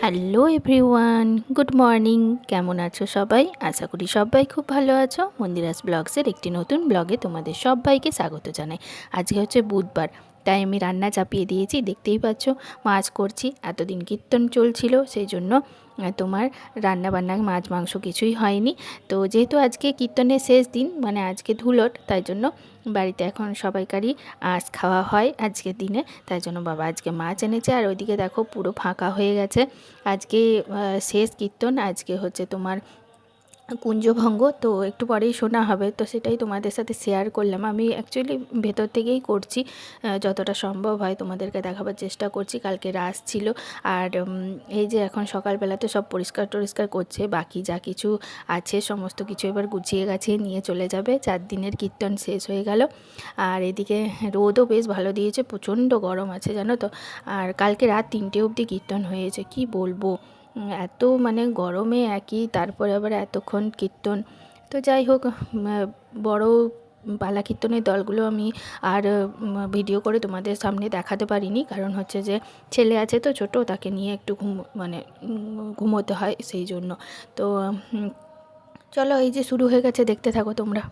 Hello everyone, good morning. কেমন আছো সবাই? আশা করি সবাই খুব ভালো আছো। মন্দিরাস ব্লগসের একটি নতুন ব্লগে তোমাদের সবাইকে স্বাগত জানাই। আজকে হচ্ছে বুধবার, তাই আমি রান্না চাপিয়ে দিয়েছি। দেখতেই পাচ্ছ মাছ করছি। এতদিন কীর্তন চলছিল, সেই জন্য তোমার রান্না বান্না মাছ মাংস কিছুই হয়নি। তো যেহেতু আজকে কীর্তনের শেষ দিন, মানে আজকে ধুলট, তাই জন্য বাড়িতে এখন সবাইকারই আঁশ খাওয়া হয় আজকের দিনে। তাই জন্য বাবা আজকে মাছ এনেছে। আর ওইদিকে দেখো পুরো ফাঁকা হয়ে গেছে। আজকে শেষ কীর্তন, আজকে হচ্ছে তোমার কুঞ্জভঙ্গ, তো একটু পরেই শোনা হবে। তো সেটাই তোমাদের সাথে শেয়ার করলাম। আমি অ্যাকচুয়ালি ভেতর থেকেই করছি, যতটা সম্ভব হয় তোমাদেরকে দেখাবার চেষ্টা করছি। কালকে রাস ছিল, আর এই যে এখন সকালবেলা তো সব পরিষ্কার টরিষ্কার করছে, বাকি যা কিছু আছে সমস্ত কিছু এবার গুছিয়ে গাছিয়ে নিয়ে চলে যাবে। 4 দিনের কীর্তন শেষ হয়ে গেল। আর এদিকে রোদও বেশ ভালো দিয়েছে, প্রচণ্ড গরম আছে জানো তো। আর কালকে রাত 3টে অবধি কীর্তন হয়েছে, কি বলবো, এত মানে গরমে একই, তারপরে আবার এতক্ষণ কীর্তন। তো যাই হোক, বড় পালা কীর্তনের দলগুলো আমি আর ভিডিও করে তোমাদের সামনে দেখাতে পারিনি, কারণ হচ্ছে যে ছেলে আছে তো ছোট, তাকে নিয়ে একটু ঘুমোতে হয়, সেই জন্য। তো চলো, এই যে শুরু হয়ে গেছে, দেখতে থাকো তোমরা।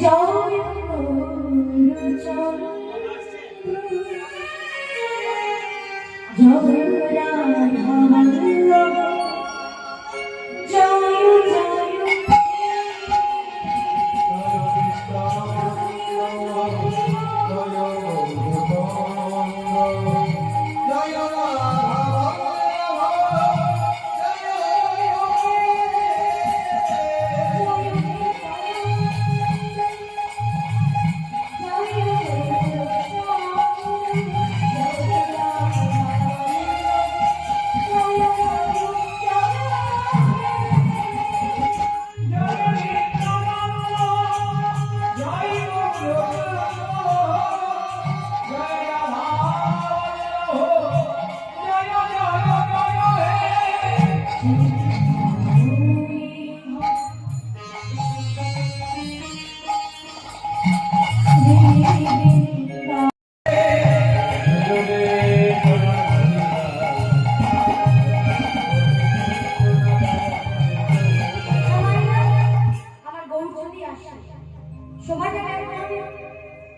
জয় গুরুচরণ জয় রাধা বল্লভ জয় জয়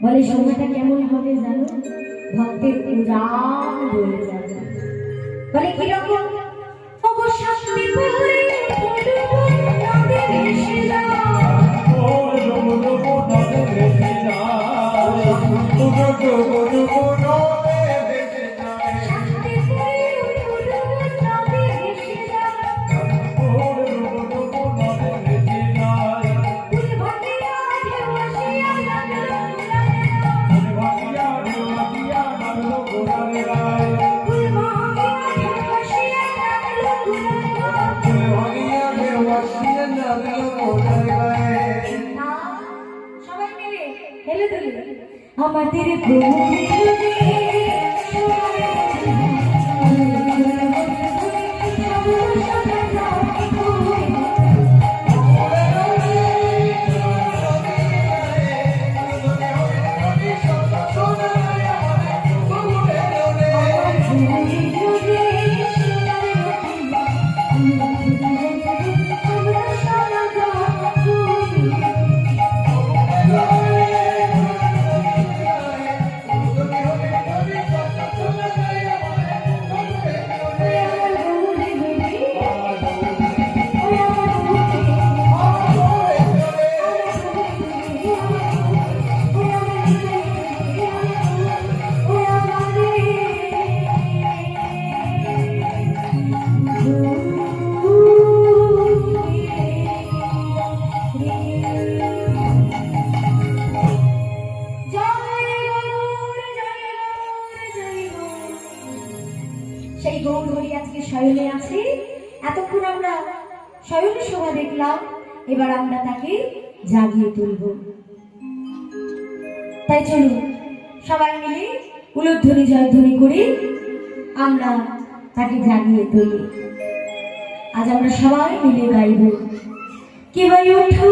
বলে সময়টা কেমন হবে জানো? ভক্তের উজান বয়ে যাবে। বলে কিরকম? আমাদের সেই গৌর হরি আজকে শয়নে আছে। এতক্ষণ আমরা শয়নে শোভা দেখলাম, এবার আমরা তাকে জাগিয়ে তুলব। তাই চলুন সবাই মিলে উলুধ্বনি জয়ধ্বনি করে আমরা তাকে জাগিয়ে তুলি। আজ আমরা সবাই মিলে গাইব, কে ভাই ওঠো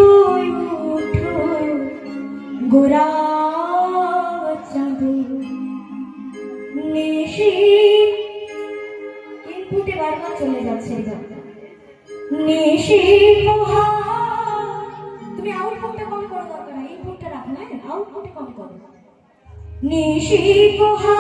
ওঠো গোরা চাঁদ নিশি। ইনপুটে বারবার চলে যাচ্ছে নিশি পোহা। তুমি আউটপুটটা কম করো, দরকার ইনপুটটা রাখো না, আউটপুটটা কম করো। নিশি পোহা